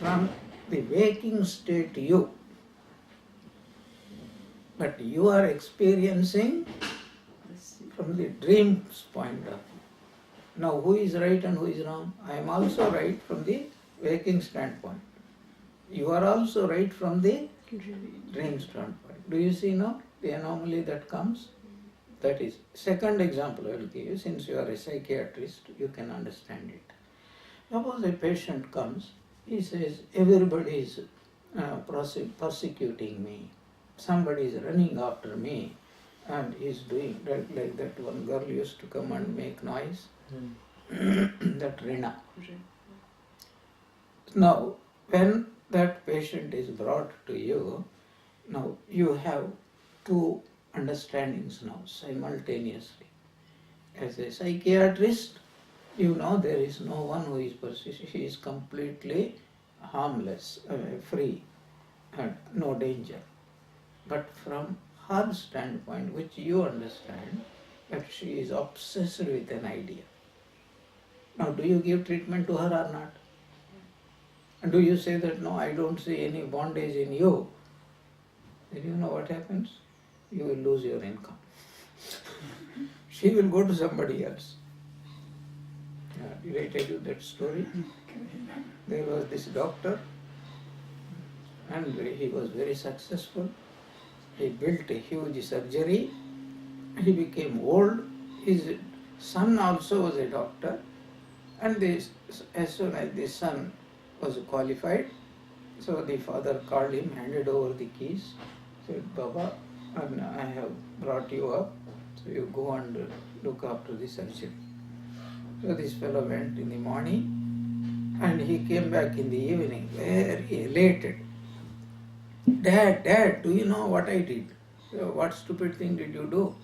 from the waking state you. But you are experiencing from the dream's point of view. Now, who is right and who is wrong? I am also right from the waking standpoint. You are also right from the dream standpoint. Do you see now the anomaly that comes? That is, second example I will give you. Since you are a psychiatrist, you can understand it. Suppose a patient comes, he says, everybody is persecuting me. Somebody is running after me and is doing like that one girl used to come and make noise. That Rina. Now, when that patient is brought to you, now you have two understandings now simultaneously. As a psychiatrist, you know there is no one who is persistent. She is completely harmless, free, and no danger. But from her standpoint, which you understand, that she is obsessed with an idea. Now, do you give treatment to her or not? And do you say that, no, I don't see any bondage in you? Then you know what happens? You will lose your income. She will go to somebody else. Did I tell you that story? There was this doctor and he was very successful. He built a huge surgery. He became old. His son also was a doctor. And as soon as the son was qualified, so the father called him, handed over the keys, said, Baba, I have brought you up, so you go and look after the surgery. So this fellow went in the morning and he came back in the evening very elated. Dad, do you know what I did? So, what stupid thing did you do?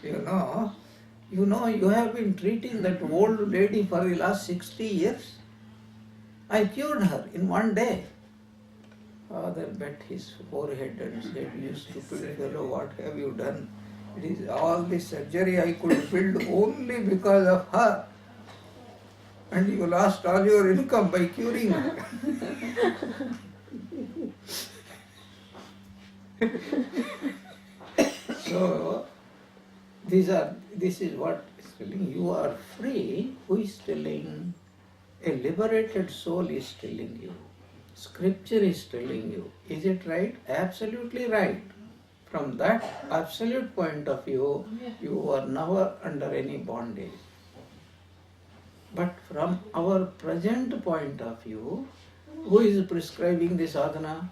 You know, you have been treating that old lady for the last 60 years. I cured her in one day. Father bet his forehead and said, you stupid fellow, what have you done? It is all this surgery I could build only because of her. And you lost all your income by curing her. So, this is what is telling. You are free. Who is telling? A liberated soul is telling you. Scripture is telling you. Is it right? Absolutely right. From that absolute point of view, you are never under any bondage. But from our present point of view, who is prescribing the sadhana?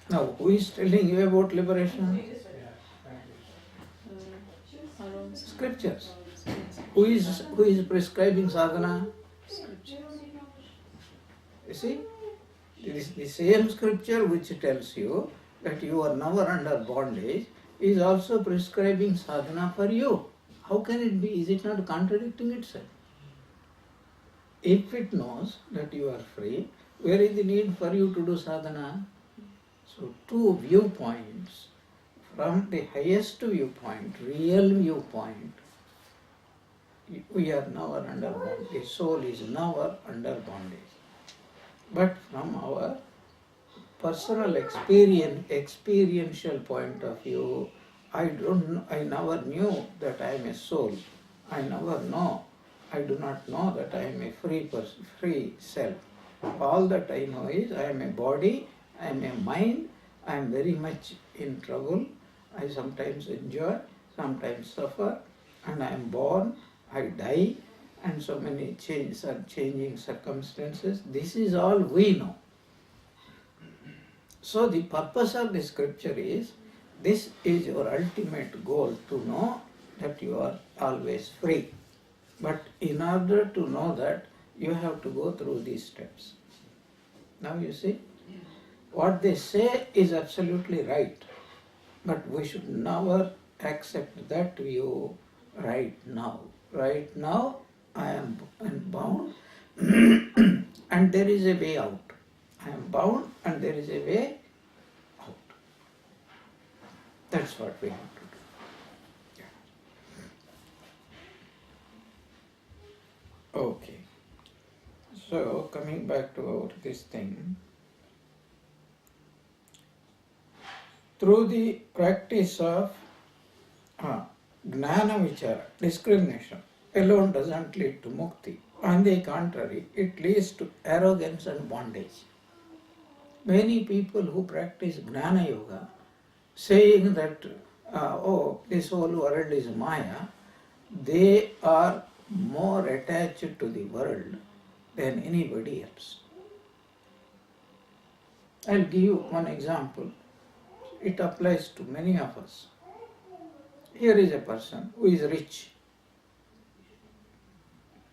Now, who is telling you about liberation? Scriptures. Who is prescribing sadhana? You see, it is the same scripture which tells you that you are never under bondage is also prescribing sadhana for you. How can it be? Is it not contradicting itself? If it knows that you are free, where is the need for you to do sadhana? So, two viewpoints. From the highest viewpoint, real viewpoint, we are never under bondage. The soul is never under bondage. But from our personal experiential point of view, I never knew that I am a soul. I never know. I do not know that I am a free self. All that I know is I am a body, I am a mind, I am very much in trouble. I sometimes enjoy, sometimes suffer, and I am born, I die, and so many changing circumstances. This is all we know. So the purpose of the scripture is, this is your ultimate goal, to know that you are always free. But in order to know that, you have to go through these steps. Now you see, what they say is absolutely right, but we should never accept that view right now. Right now, I am bound and there is a way out. I am bound and there is a way out. That's what we have to do. Yeah. Okay. So, coming back to this thing, through the practice of Gnana Vichara, discrimination, alone doesn't lead to mukti. On the contrary, it leads to arrogance and bondage. Many people who practice Gnana Yoga, saying that, this whole world is Maya, they are more attached to the world than anybody else. I'll give you one example. It applies to many of us. Here is a person who is rich.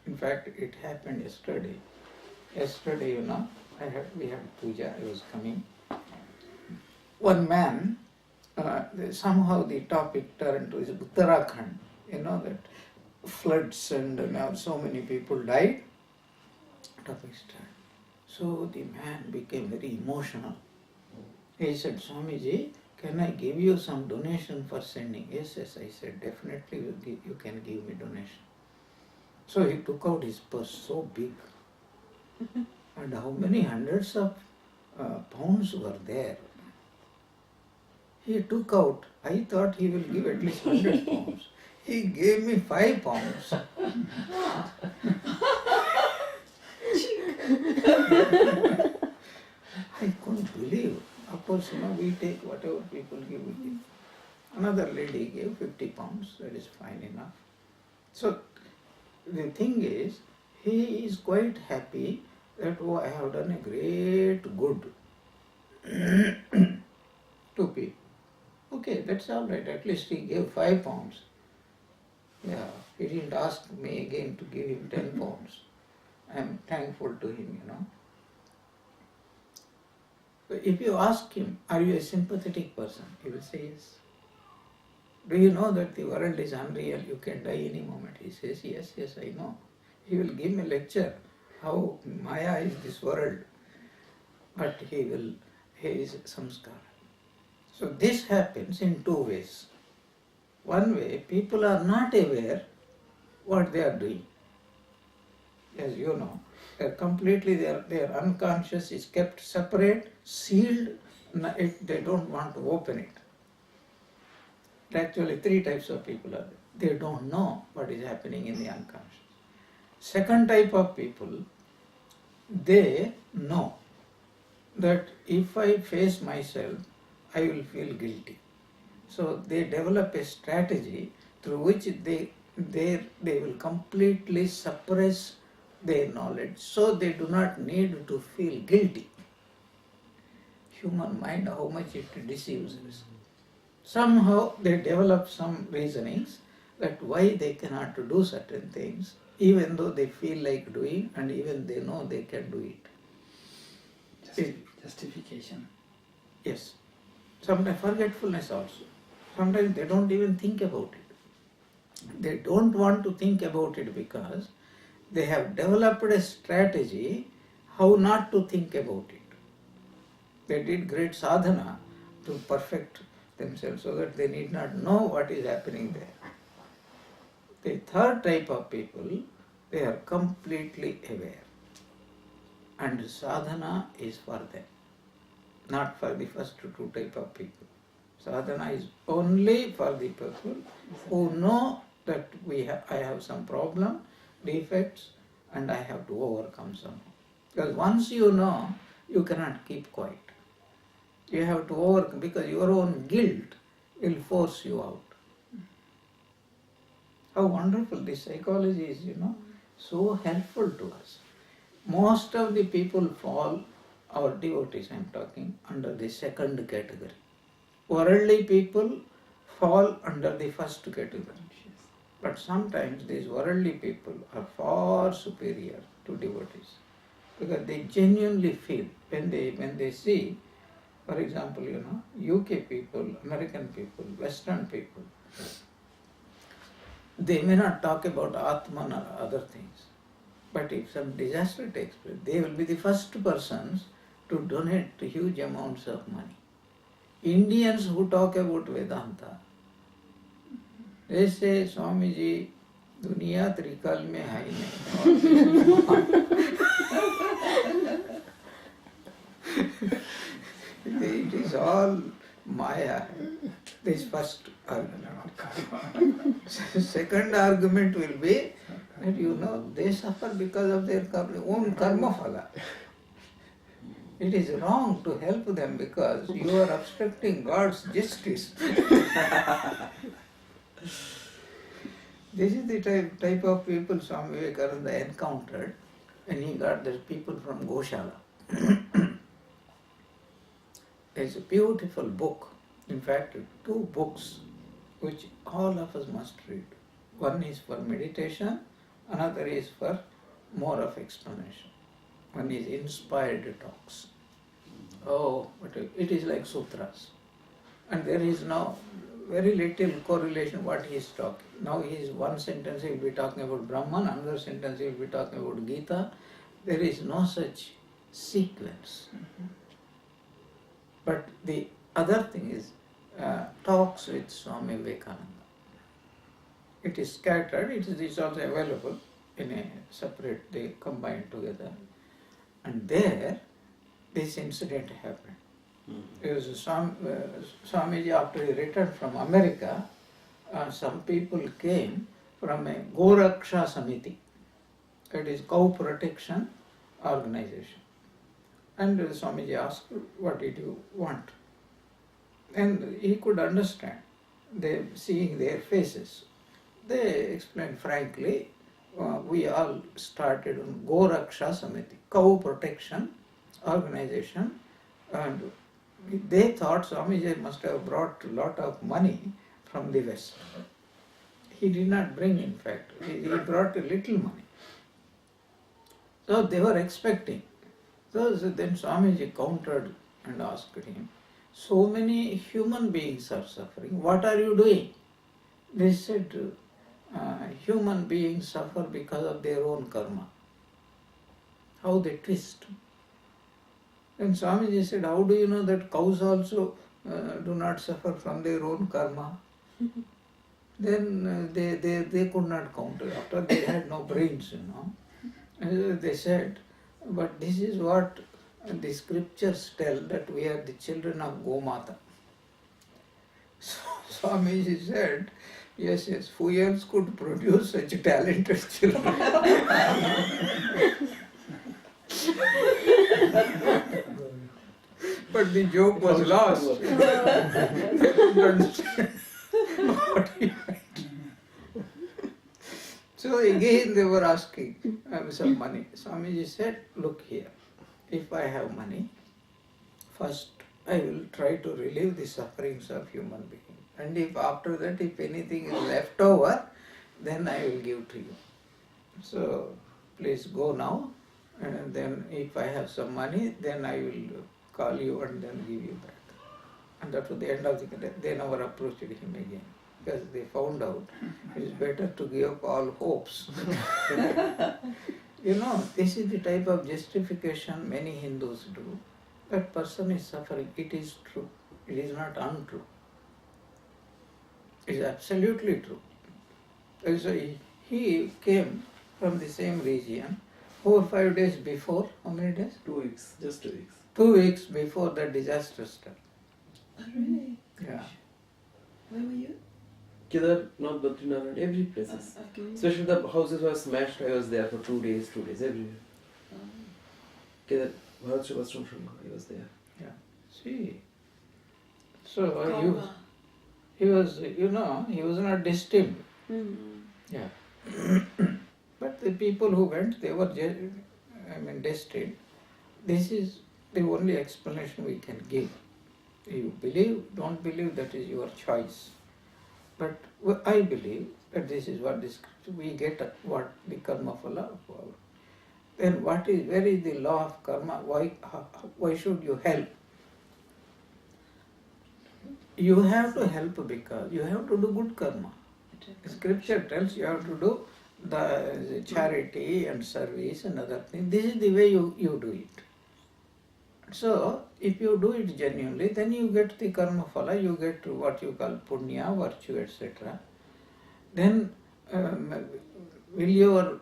In fact, it happened yesterday. Yesterday, we had puja, I was coming. One man, somehow the topic turned to Uttarakhand, that floods and now so many people died. Topic started. So the man became very emotional. He said, Swamiji, can I give you some donation for sending? Yes, I said, definitely you can give me donation. So he took out his purse, so big. And how many hundreds of pounds were there? He took out, I thought he will give at least 100 pounds. He gave me 5 pounds. I couldn't believe. Of course, we take whatever people give, we give. Another lady gave 50 pounds, that is fine enough. So, the thing is, he is quite happy that, I have done a great good to people. Okay, that's all right, at least he gave 5 pounds. Yeah, he didn't ask me again to give him 10 pounds. I am thankful to him, If you ask him, are you a sympathetic person? He will say yes. Do you know that the world is unreal? You can die any moment. He says, yes, I know. He will give me a lecture how Maya is this world. But he is samskara. So this happens in 2 ways. One way, people are not aware what they are doing. As you know, their unconscious is kept separate, sealed, they don't want to open it. Actually, 3 types of people are there. They don't know what is happening in the unconscious. Second type of people, they know that if I face myself, I will feel guilty. So they develop a strategy through which they will completely suppress their knowledge, so they do not need to feel guilty. Human mind, how much it deceives us. Somehow they develop some reasonings that why they cannot do certain things, even though they feel like doing and even they know they can do it. Justification. Yes. Sometimes forgetfulness also. Sometimes they don't even think about it. They don't want to think about it because they have developed a strategy how not to think about it. They did great sadhana to perfect themselves so that they need not know what is happening there. The third type of people, they are completely aware. And sadhana is for them, not for the first 2 type of people. Sadhana is only for the people who know that I have some problem, defects, and I have to overcome somehow. Because once you know, you cannot keep quiet. You have to overcome, because your own guilt will force you out. How wonderful this psychology is, so helpful to us. Most of the people fall, our devotees I am talking, under the second category. Worldly people fall under the first category. But sometimes these worldly people are far superior to devotees, because they genuinely feel, when they see, for example, UK people, American people, Western people, they may not talk about Atman or other things, but if some disaster takes place, they will be the first persons to donate huge amounts of money. Indians who talk about Vedanta, they say, Swamiji, Duniya trikal mein hai nahi. all Maya. This first argument. Second argument will be that they suffer because of their own karma phala. It is wrong to help them because you are obstructing God's justice. This is the type of people Swami Vivekananda encountered when he got the people from Goshala. There's a beautiful book, in fact 2 books which all of us must read. One is for meditation, another is for more of explanation. One is inspired talks. Oh, but it is like sutras. And there is now very little correlation what he is talking. Now one sentence he will be talking about Brahman, another sentence he will be talking about Gita. There is no such sequence. But the other thing is talks with Swami Vivekananda. It is scattered, it is also available in a separate, they combined together. And there, this incident happened. It was Swamiji, after he returned from America, some people came from a Goraksha Samiti, that is cow protection organization. And Swamiji asked, what did you want? And he could understand, seeing their faces. They explained frankly, we all started on Goraksha Samiti, cow protection organization, and they thought Swamiji must have brought a lot of money from the West. He did not bring, in fact, he brought a little money. So they were expecting. So then Swamiji countered and asked him, so many human beings are suffering, what are you doing? They said, human beings suffer because of their own karma. How they twist. Then Swamiji said, how do you know that cows also do not suffer from their own karma? Then they could not counter. After they had no brains, And they said, but this is what the scriptures tell, that we are the children of Gomata. So Swamiji said, yes, who else could produce such talented children? But the joke was lost. They couldn't understand what he meant. So again they were asking some money. Swamiji said, look here, if I have money, first I will try to relieve the sufferings of human beings. And if after that, if anything is left over, then I will give to you. So please go now, and then if I have some money, then I will call you and then give you back. And after the end of the day, they never approached him again, because they found out it is better to give up all hopes. This is the type of justification many Hindus do. That person is suffering, it is true, it is not untrue. It is absolutely true. So he came from the same region 4 or 5 days before. How many days? 2 weeks, just 2 weeks. 2 weeks before the disaster started. Oh, really? Yeah. Where were you? Kedarnath, Badrinath, every place. Okay. Especially the houses were smashed. I was there for 2 days, everywhere. Kedar, Bharat Shrivastram Sharma, I was there. Yeah. See. So he was not destined. Yeah. But the people who went, they were destined. This is the only explanation we can give. You believe, don't believe, that is your choice. But I believe that this is what we get, what the karma phala. Then where is the law of karma? Why should you help? You have to help because you have to do good karma. Scripture tells you have to do the charity and service and other things. This is the way you do it. So, if you do it genuinely, then you get the karma phala, you get what you call punya, virtue, etc. Then, will your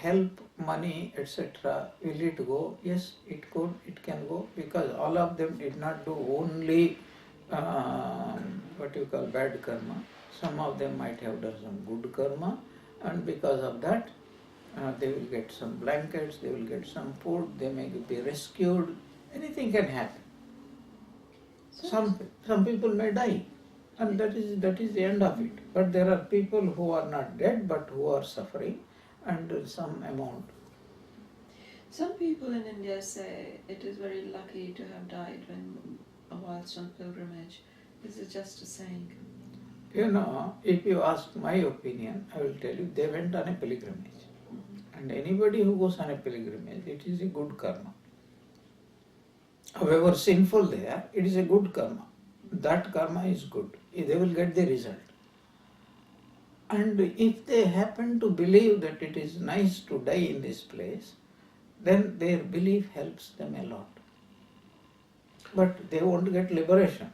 help, money, etc., will it go? Yes, it can go, because all of them did not do only what you call bad karma. Some of them might have done some good karma, and because of that, they will get some blankets, they will get some food, they may be rescued. Anything can happen. Some people may die, and that is the end of it. But there are people who are not dead but who are suffering, and some amount. Some people in India say it is very lucky to have died when whilst on pilgrimage. Is it just a saying? You know, if you ask my opinion, I will tell you they went on a pilgrimage. And anybody who goes on a pilgrimage, it is a good karma. However sinful they are, it is a good karma. That karma is good. They will get the result. And if they happen to believe that it is nice to die in this place, then their belief helps them a lot. But they won't get liberation.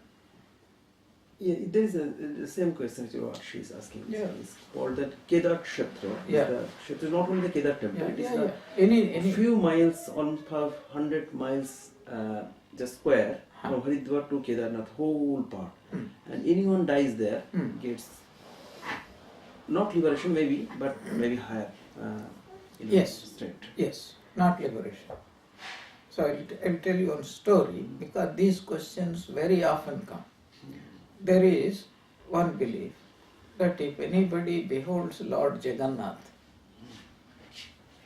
Yeah, there is the same question what she is asking. Yeah. It's called that Kedar Kshetra. Yeah. The Kshetra is not only the Kedar temple, it is the Any few miles on per 100 miles just square from Haridwar to Kedarnath, whole part. And anyone dies there gets not liberation maybe, but maybe higher. Yes. State. Yes, not liberation. So I'll tell you one story because these questions very often come. There is one belief that if anybody beholds Lord Jagannath,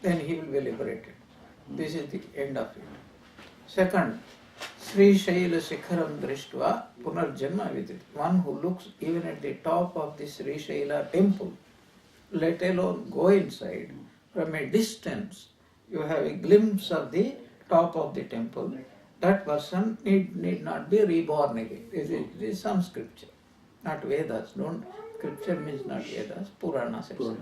then he will be liberated. This is the end of it. Second, Sri Shaila Sikharam Drishtva Punarjanma Vidit. One who looks even at the top of the Sri Shaila temple, let alone go inside, from a distance you have a glimpse of the top of the temple. That person need not be reborn again. This is some scripture, not Vedas. Scripture means not Vedas, Puranas, etc.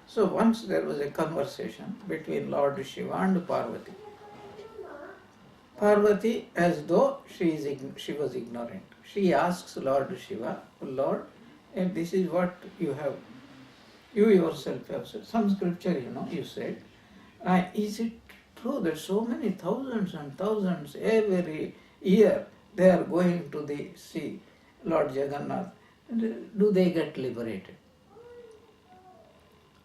So once there was a conversation between Lord Shiva and Parvati. Parvati, as though she was ignorant, she asks Lord Shiva, Lord, if this is what you yourself have said. Some scripture, you said, is it true that so many thousands and thousands every year they are going to see Lord Jagannath? Do they get liberated?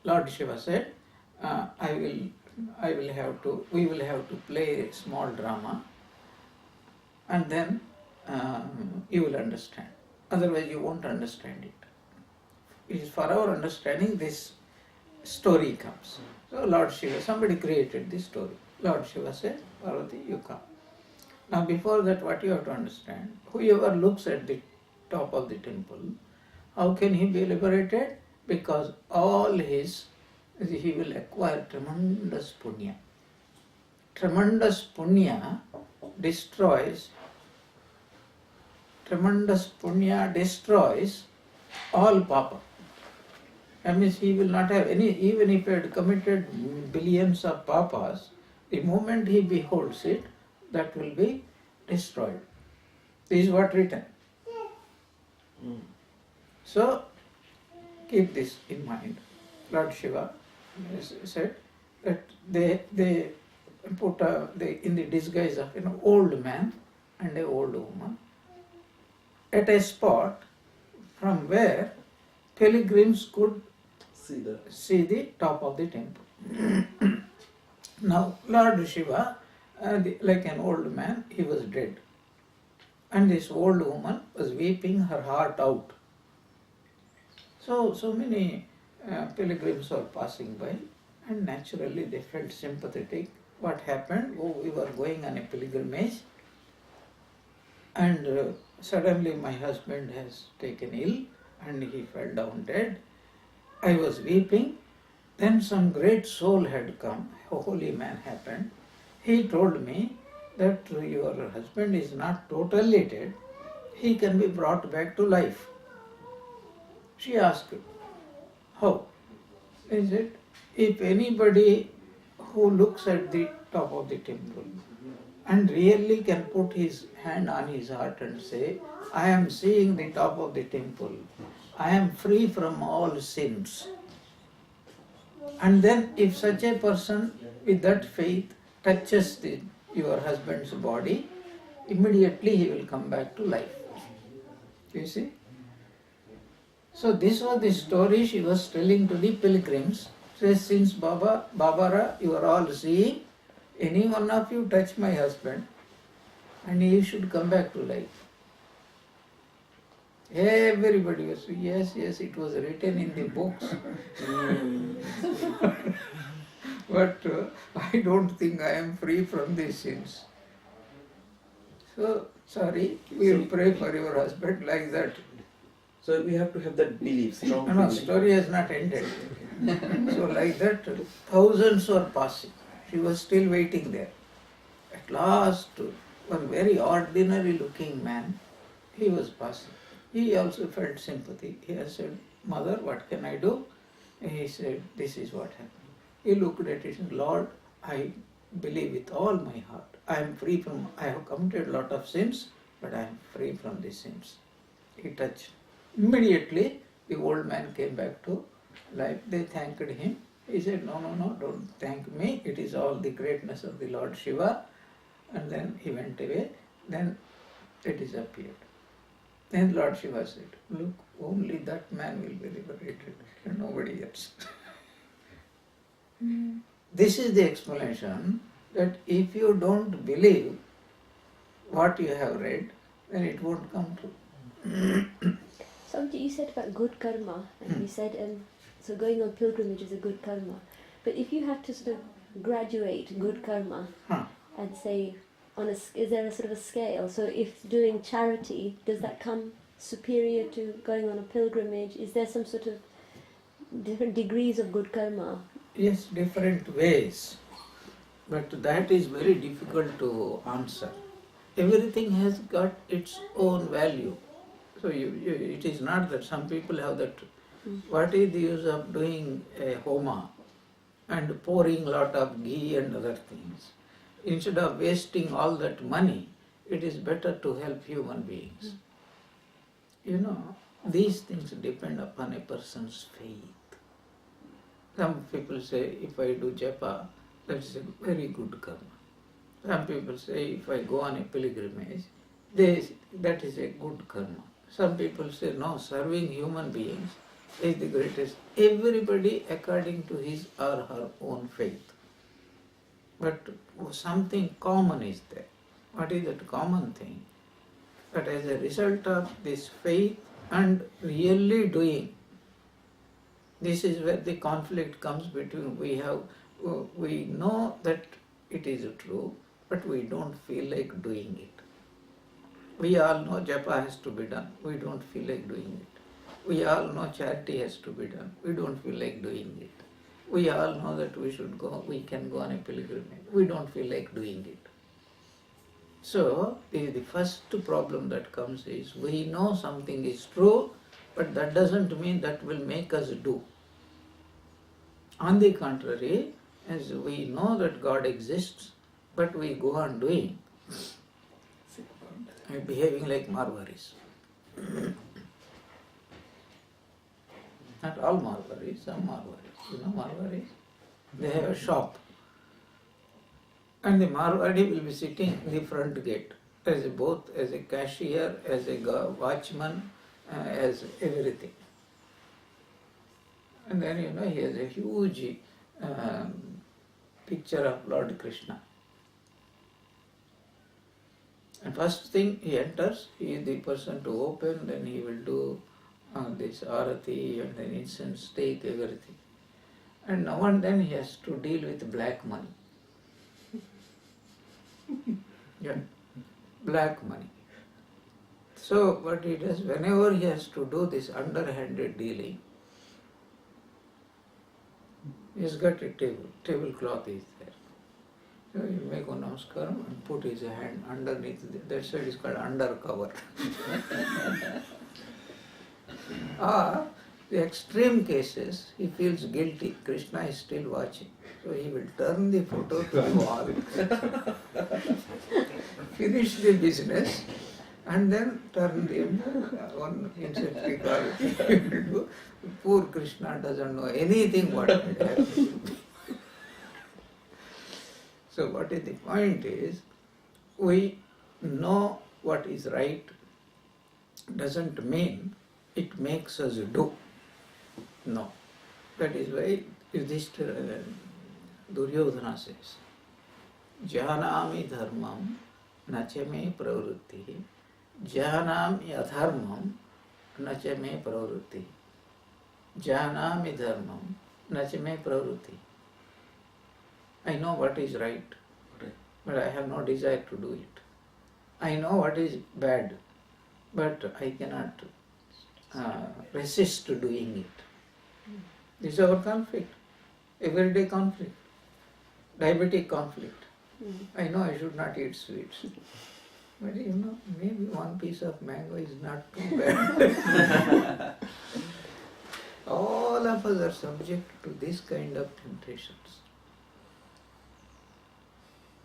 Lord Shiva said, we will have to play a small drama, and then you will understand. Otherwise you won't understand it. It is for our understanding this story comes. So Lord Shiva, somebody created this story. Lord Shiva said, Parvati, you come. Now before that, what you have to understand, whoever looks at the top of the temple, how can he be liberated? Because he will acquire tremendous punya. Tremendous punya destroys all papa. That means he will not have any, even if he had committed billions of papas, the moment he beholds it, that will be destroyed. This is what written. So, keep this in mind. Lord Shiva said that they put in the disguise of an old man and an old woman at a spot from where pilgrims could see the top of the temple. Now, Lord Shiva, like an old man, he was dead. And this old woman was weeping her heart out. So many pilgrims were passing by, and naturally they felt sympathetic. What happened? We were going on a pilgrimage, and suddenly my husband has taken ill, and he fell down dead. I was weeping. Then some great soul had come, a holy man happened. He told me that your husband is not totally dead, he can be brought back to life. She asked, how? He said, if anybody who looks at the top of the temple and really can put his hand on his heart and say, I am seeing the top of the temple, I am free from all sins. And then if such a person with that faith touches your husband's body, immediately he will come back to life. You see? So this was the story she was telling to the pilgrims. Says, since Babara, you are all seeing, any one of you touch my husband and he should come back to life. Everybody was, yes, it was written in the books. But I don't think I am free from these sins. So, sorry, we will pray for your husband like that. So we have to have that belief, strong No, feeling. story has not ended. So like that, thousands were passing. She was still waiting there. At last, one very ordinary looking man, he was passing. He also felt sympathy. He has said, Mother, what can I do? And he said, this is what happened. He looked at it and said, Lord, I believe with all my heart. I am free from, I have committed a lot of sins, but I am free from these sins. He touched. Immediately, the old man came back to life. They thanked him. He said, no, don't thank me. It is all the greatness of the Lord Shiva. And then he went away. Then it disappeared. Then Lord Shiva said, look, only that man will be liberated and nobody else. This is the explanation that if you don't believe what you have read, then it won't come true. Something you said about good karma, and you said, so going on pilgrimage is a good karma. But if you have to sort of graduate good karma and say, is there a sort of a scale? So if doing charity, does that come superior to going on a pilgrimage? Is there some sort of different degrees of good karma? Yes, different ways. But that is very difficult to answer. Everything has got its own value. So it is not that some people have that. What is the use of doing a homa and pouring lot of ghee and other things? Instead of wasting all that money, it is better to help human beings. You know, these things depend upon a person's faith. Some people say, if I do japa, that is a very good karma. Some people say, if I go on a pilgrimage, that is a good karma. Some people say, no, serving human beings is the greatest. Everybody according to his or her own faith. But something common is there. What is that common thing? That as a result of this faith and really doing, this is where the conflict comes between we know that it is true, but we don't feel like doing it. We all know japa has to be done. We don't feel like doing it. We all know charity has to be done. We don't feel like doing it. We all know that we can go on a pilgrimage. We don't feel like doing it. So, the first problem that comes is, we know something is true, but that doesn't mean that will make us do. On the contrary, as we know that God exists, but we go on doing, behaving like Marwaris. Not all Marwaris, some Marwaris. You know Marwaris? They have a shop. And the Marwari will be sitting in the front gate, both as a cashier, as a watchman, as everything. And then he has a huge picture of Lord Krishna. And first thing he enters, he is the person to open, then he will do this arati and then incense, take everything. And now and then he has to deal with black money. Yeah, black money. So what he does, whenever he has to do this underhanded dealing, he's got a tablecloth is there. So he make a namaskaram and put his hand underneath, that's why it is called undercover. The extreme cases, he feels guilty, Krishna is still watching. So he will turn the photo to the wall, finish the business, and then turn the one incense. Poor Krishna doesn't know anything what had happened. So what is the point is, we know what is right doesn't mean it makes us do. No. That is why Duryodhana says, Janami dharmam nachame pravrutti, janami adharmam nachame pravrutti, janami dharmam nachame pravrutti. I know what is right, but I have no desire to do it. I know what is bad, but I cannot resist doing it. This is our conflict, everyday conflict, diabetic conflict. I know I should not eat sweets, but maybe one piece of mango is not too bad. All of us are subject to this kind of temptations.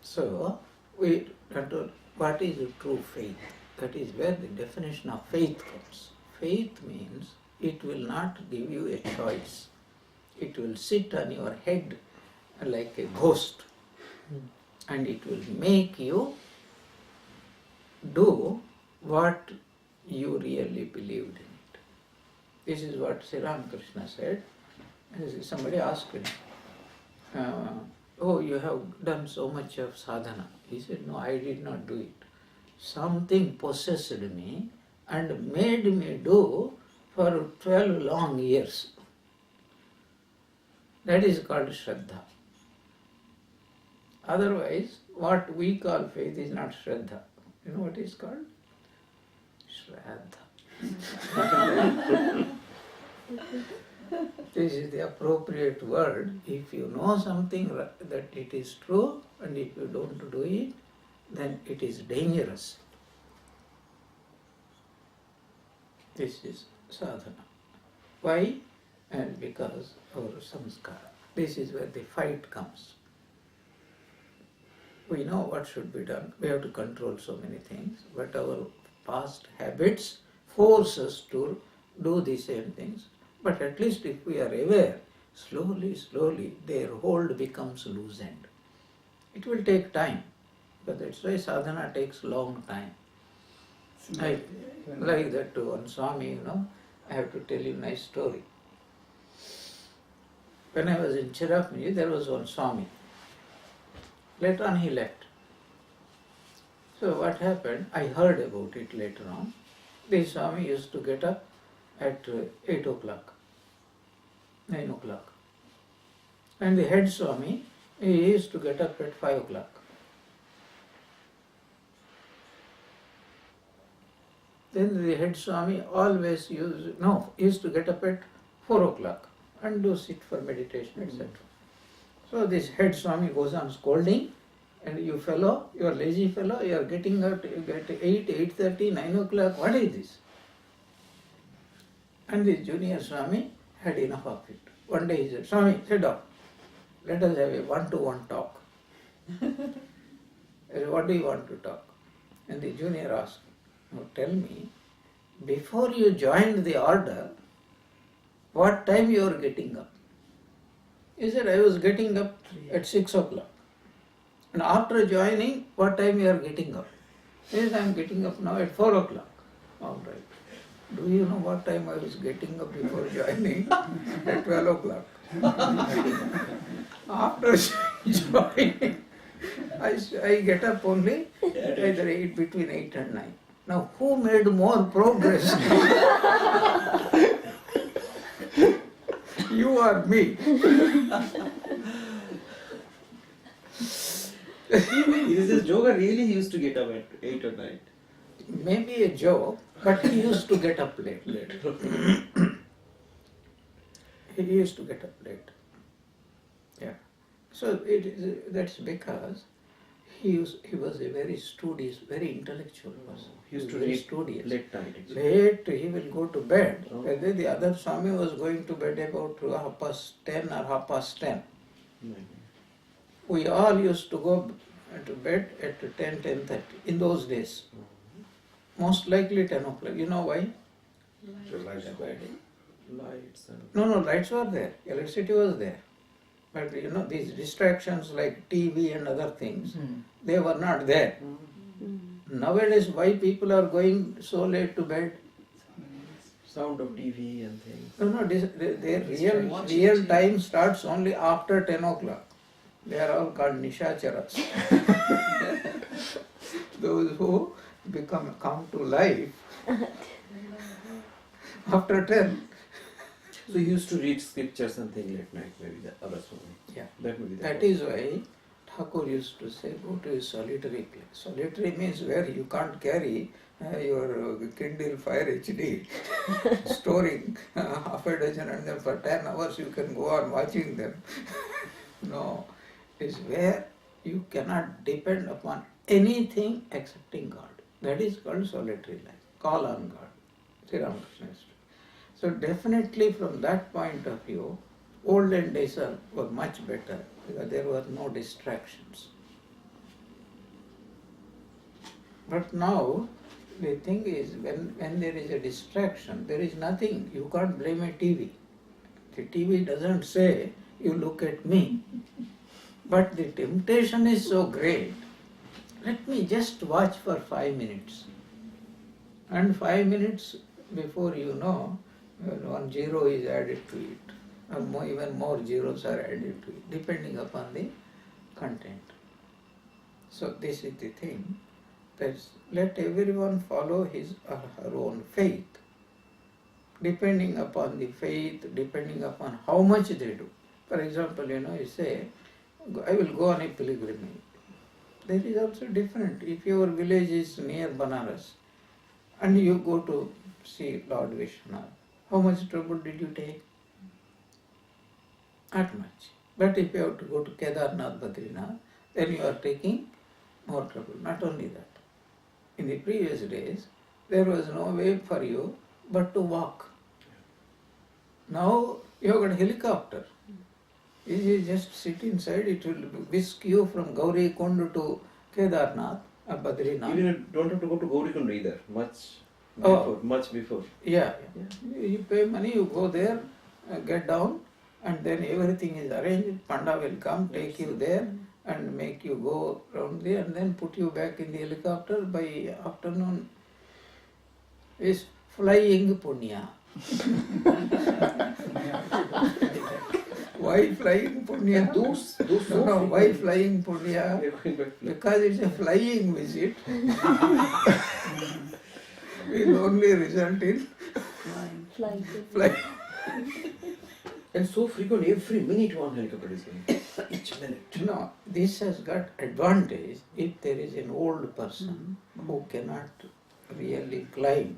So, we control what is true faith. That is where the definition of faith comes. Faith means it will not give you a choice. It will sit on your head like a ghost, and it will make you do what you really believed in it. This is what Sri Ramakrishna said. Somebody asked him, oh, you have done so much of sadhana. He said, no, I did not do it. Something possessed me and made me do for 12 long years. That is called Shraddha. Otherwise, what we call faith is not Shraddha. You know what is called? Shraddha. This is the appropriate word. If you know something that it is true, and if you don't do it, then it is dangerous. This is sadhana. Why? And because our samskara. This is where the fight comes. We know what should be done. We have to control so many things, but our past habits force us to do the same things. But at least if we are aware, slowly their hold becomes loosened. It will take time, but that's why sadhana takes long time. Like that one Swami, I have to tell you a nice story. When I was in Cherrapunji, there was one Swami. Later on he left. So what happened, I heard about it later on. This Swami used to get up at 8 o'clock, 9 o'clock. And the head Swami, he used to get up at 5 o'clock. Then the head Swami always used to get up at 4 o'clock and do sit for meditation, etc. So this head Swami goes on scolding, and you fellow, you are lazy fellow, you are getting up at 8, 8:30, 9 o'clock, what is this? And the junior Swami had enough of it. One day he said, Swami, sit down, let us have a one-to-one talk. I said, what do you want to talk? And the junior asked, now tell me, before you joined the order, what time you were getting up? He said, I was getting up at 6 o'clock. And after joining, what time you are getting up? He said, I am getting up now at 4 o'clock. All right. Do you know what time I was getting up before joining? At 12 o'clock. After joining, I get up only either between 8 and 9. Now, who made more progress? You or me? Is this joke or really he used to get up at 8 or 9? Maybe a joke, but he used to get up late. He used to get up late. Yeah. So that's because he was a very studious, very intellectual person. He used to be studious. Late night. Late, he will go to bed. Oh. And then the other Swami was going to bed about 10:30 or 10:30. We all used to go to bed at 10:30 in those days. Most likely 10 o'clock. You know why? Lights and... No, lights were there. Electricity was there. But these distractions like TV and other things, they were not there. Nowadays, why people are going so late to bed? Sound of TV and things. No, their Watching real TV. time starts only after 10 o'clock. They are all called nishacharas. Those who come to life after 10. So you used to read scriptures and things late night, maybe the others only. Yeah. That may be the That is why Thakur used to say, go to a solitary place. Solitary means where you can't carry your Kindle Fire HD, storing half a dozen, and then for 10 hours you can go on watching them. No, it's where you cannot depend upon anything excepting God. That is called solitary life. Call on God. Sri Ramakrishna used to. So definitely from that point of view, olden days were much better because there were no distractions. But now the thing is, when there is a distraction, there is nothing. You can't blame a TV. The TV doesn't say, you look at me. But the temptation is so great. Let me just watch for 5 minutes. And 5 minutes before you know, 1 zero is added to it. Or even more zeros are added to it, depending upon the content. So this is the thing. That's, let everyone follow his or her own faith. Depending upon the faith, depending upon how much they do. For example, you say, I will go on a pilgrimage. That is also different. If your village is near Banaras and you go to see Lord Vishnu, how much trouble did you take? Not much. But if you have to go to Kedarnath, Badrinath, then you are taking more trouble. Not only that. In the previous days, there was no way for you but to walk. Now you have got helicopter. You just sit inside, it will whisk you from Gauri Kund to Kedarnath, Badrinath. Even you don't have to go to Gaurikund either. Much before. Yeah. You pay money, you go there, get down, and then everything is arranged. Panda will come, take you there, and make you go round there, and then put you back in the helicopter by afternoon. Is flying punya. Why flying punya? No, why flying punya? Because it's a flying visit. Will only result in flying. And so frequent, every minute one helicopter is going. Each minute. No, this has got advantage if there is an old person who cannot really climb.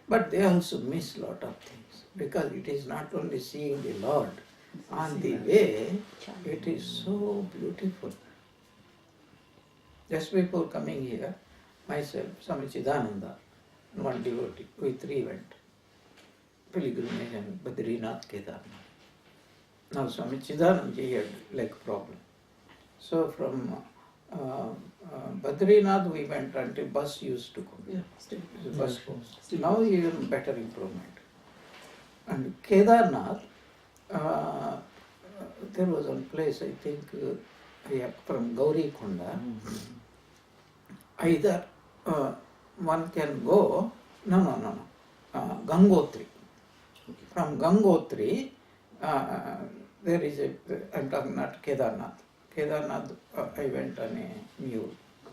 But they also miss lot of things because it is not only seeing the Lord. On the way, it is so beautiful. Just before coming here, myself, Swami Chidananda, and one devotee, we three went. Pilgrimage and Badrinath, Kedarnath. Now Swami Chidananda had leg problem. So from Badrinath we went until bus used to come. Yeah, still. The bus goes. Now even better improvement. And Kedarnath, there was one place I think from Gauri Kunda. Either one can go, Gangotri. From Gangotri, there is I'm talking not Kedarnath. Kedarnath, I went on a mule.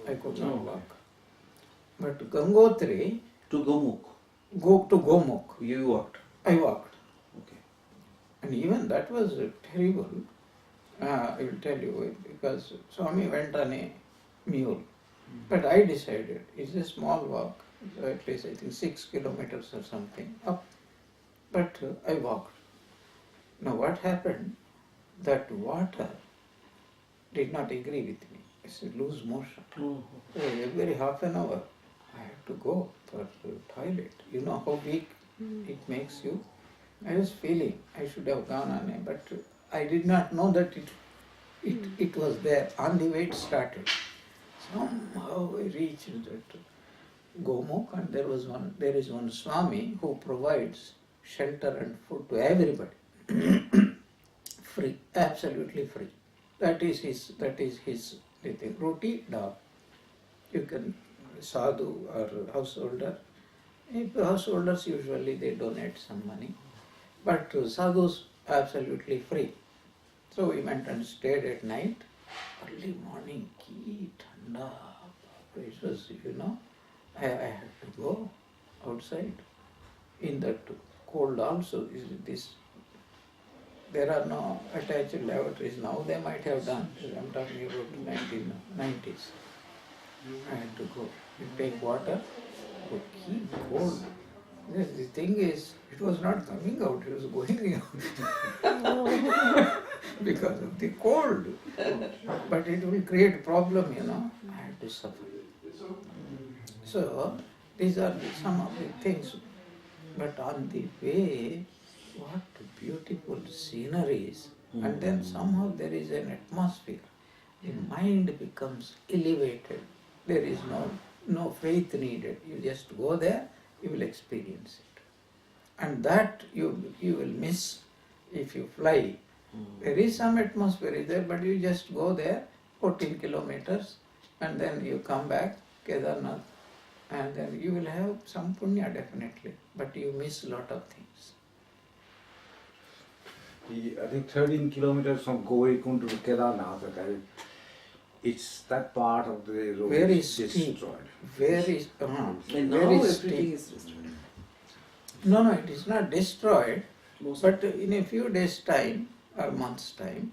I could not walk. But Gangotri, To Gomukh. go to Gomukh. You walked. I walked. Okay. And even that was terrible. I will tell you, because Swami went on a mule. But I decided, it's a small walk, so at least I think 6 kilometers or something up. But I walked. Now what happened? That water did not agree with me. It's a loose motion. So every half an hour I have to go for the toilet. You know how weak it makes you? I was feeling I should have gone on it, but I did not know that it was there. On the way it started. Somehow I reached that Gomukh, and there is one Swami who provides shelter and food to everybody. Free, absolutely free. That is his roti dal. You can, sadhu or householder. If householders usually they donate some money, but sadhus absolutely free. So we went and stayed at night. Early morning, ki thanda. It was, I had to go outside. In that cold also, this there are no attached lavatories now. They might have done. I'm talking about 1990s. I had to go. You take water, but keep cold. The thing is, it was not coming out, it was going out because of the cold. But it will create problem, I had to suffer. So, these are some of the things. But on the way, what beautiful sceneries. And then somehow there is an atmosphere. The mind becomes elevated. There is no faith needed. You just go there, you will experience it. And that you will miss if you fly. There is some atmosphere there, but you just go there, 14 kilometers, and then you come back, Kedarnath, and then you will have some punya definitely, but you miss a lot of things. I think 13 kilometers from Govikund to Kedarnath, okay, it's that part of the road Very is steep. destroyed. Very, And now very everything steep. is destroyed. No, it is not destroyed, Most but in a few days' time or months' time,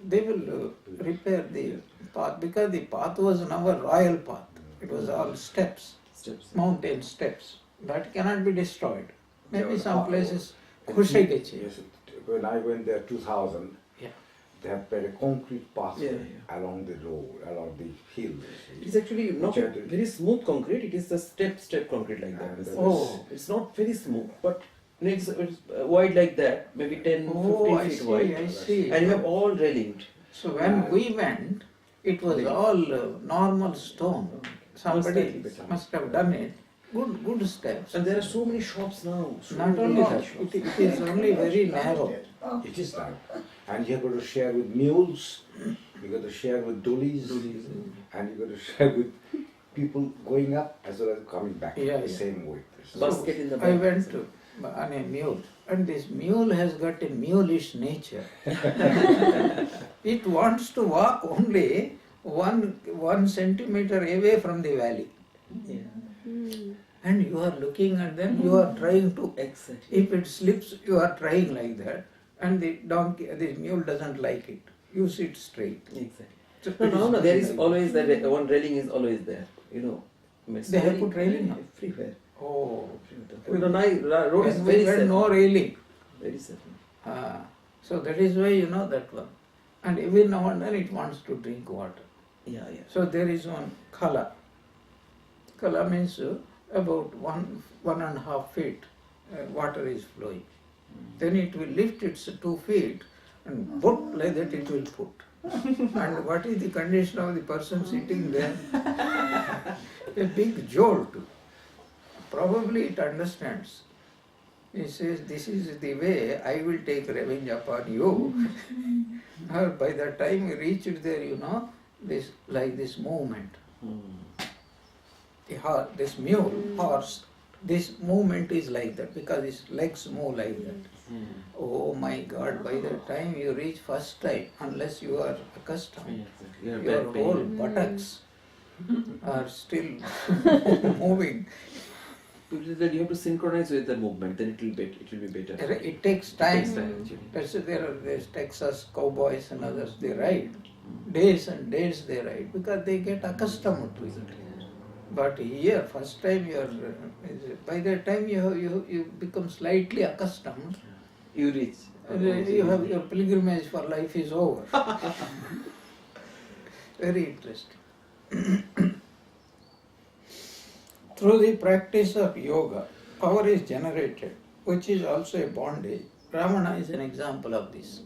they will repair the path, because the path was now a royal path. It was all steps, steps. mountain steps. That cannot be destroyed. Maybe Yeah, some places, And Khushai Gachi. Yes, when I went there 2000, Yeah. they have made a concrete pathway Yeah, along the road, along the hill. It's actually not Which a are the- very smooth concrete, it is a step concrete like that. And Oh. It's not very smooth, but it's wide like that, maybe 10, Oh, 15 I feet see, wide. I see. And you have all railinged. So when we went, it was all normal stone. Somebody must have done it. Good steps. And there are so many shops now. So Not many only little that, shops. it is only very narrow. It is that. And you have got to share with mules, you got to share with doolies, and you got to share with people going up as well as coming back Yeah, the yeah. same way. Basket in the I back. went to, on a mule, and this mule has got a mulish nature. It wants to walk only one centimeter away from the valley. Yeah. And you are looking at them, you are trying to, Exactly. if it slips, you are trying like that. And the mule doesn't like it. You sit straight. Exactly. So No, it there is like- always that one railing is always there. I mean, it's They have very- put railing now? everywhere. Oh, The road is when very we had safe. no railing. Very safe. So that is why you know that one. And every now and then it wants to drink water. Yeah. So there is one kala. Kala means about 1.5 feet water is flowing. Then it will lift its 2 feet and put like that it will put. And what is the condition of the person sitting there? A big jolt. Probably it understands. He says, this is the way I will take revenge upon you. Or by the time we reached there, this like this movement. This mule, horse, this movement is like that because its legs move like that. Oh my God, by the time you reach first time, unless you are accustomed, your whole buttocks are still moving. You have to synchronize with the movement, then it will be better. It takes time. Takes time, actually. That's why there's Texas cowboys and others, they ride. Days and days they ride because they get accustomed to it. But here, first time by the time you become slightly accustomed, You reach. you have your pilgrimage for life is over. Very interesting. Through the practice of yoga, power is generated, which is also a bondage. Ravana is an example of this.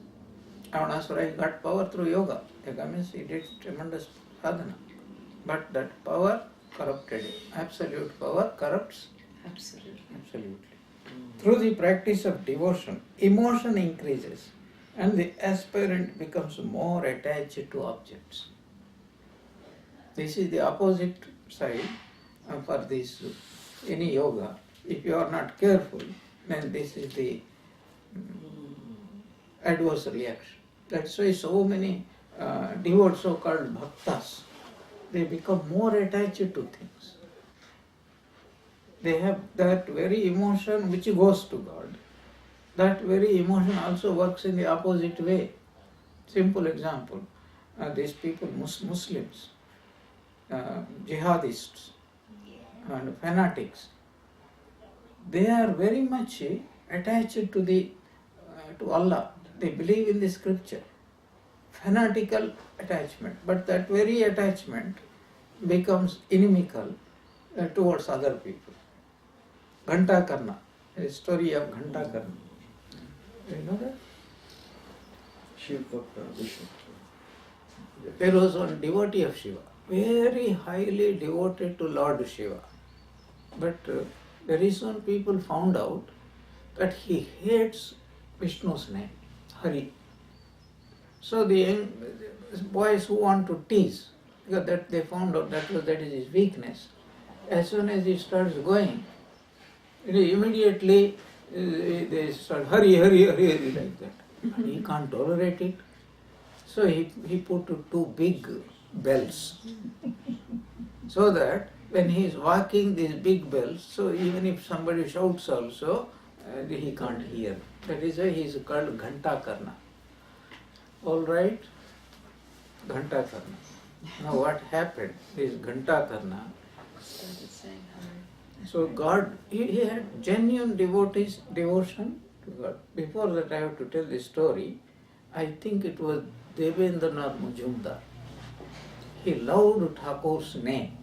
Ravanaswara got power through yoga. Yoga means he did tremendous sadhana. But that power corrupted him. Absolute power corrupts Absolutely. absolutely. Through the practice of devotion, emotion increases and the aspirant becomes more attached to objects. This is the opposite side for this any yoga. If you are not careful, then this is the adverse reaction. That's why so many devout so-called bhaktas, they become more attached to things. They have that very emotion which goes to God. That very emotion also works in the opposite way. Simple example, these people, Muslims, jihadists and fanatics, they are very much attached to the to Allah. They believe in the scripture. Fanatical attachment, but that very attachment becomes inimical towards other people. Ghanta Karna, a story of Ghanta Karna. You know that? Shiv Bhakta, Vishnu. There was one devotee of Shiva, very highly devoted to Lord Shiva. But very soon people found out that he hates Vishnu's name, Hari. So the young boys who want to tease, because that they found out that is his weakness. As soon as he starts going, immediately they start Hari, Hari, Hari, Hari like that. And he can't tolerate it. So he put two big bells. So that when he is walking, these big bells, so even if somebody shouts also, he can't hear. That is why he is called Ghanta Karna. All right, Ghanta Karna. Now what happened? This Ghanta Karna. Started saying Hari. So God, he had genuine devotion to God. Before that I have to tell the story. I think it was Devendranath Majumdar. He loved Thakur's name.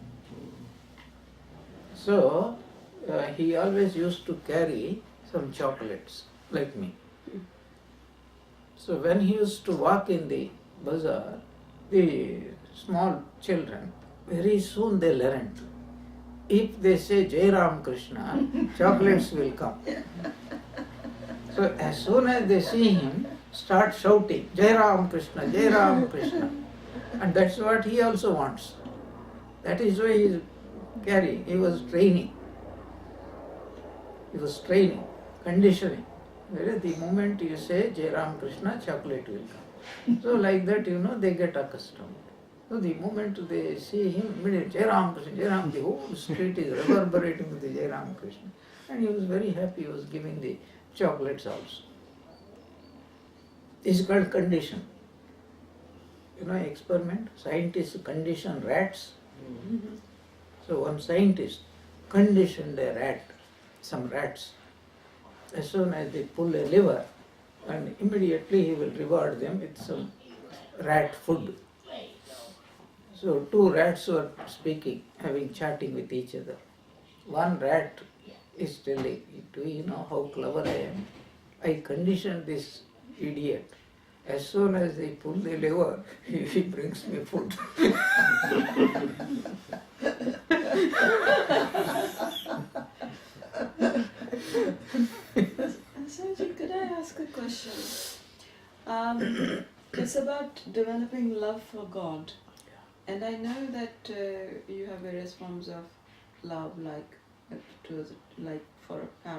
So he always used to carry some chocolates, like me. So when he used to walk in the bazaar, the small children, very soon they learned. If they say Jai Ram Krishna, chocolates will come. So as soon as they see him, start shouting, Jai Ram Krishna, Jai Ram Krishna. And that's what he also wants. That is why he is carrying, he was training. He was training, conditioning. Whereas the moment you say Jai Ram Krishna, chocolate will come. So like that, they get accustomed. So the moment they see him, immediately Jai Ram Krishna, Jai Ram, the whole street is reverberating with the Jai Ram Krishna. And he was very happy, he was giving the chocolates also. This is called condition. Experiment, scientists condition rats. So one scientist conditioned a rat, some rats. As soon as they pull a lever, and immediately he will reward them with some rat food. So two rats were speaking, chatting with each other. One rat is telling, do you know how clever I am? I conditioned this idiot. As soon as they pull the lever, he brings me food. Sanjay, could I ask a question? It's about developing love for God. And I know that you have various forms of love, like for a parent.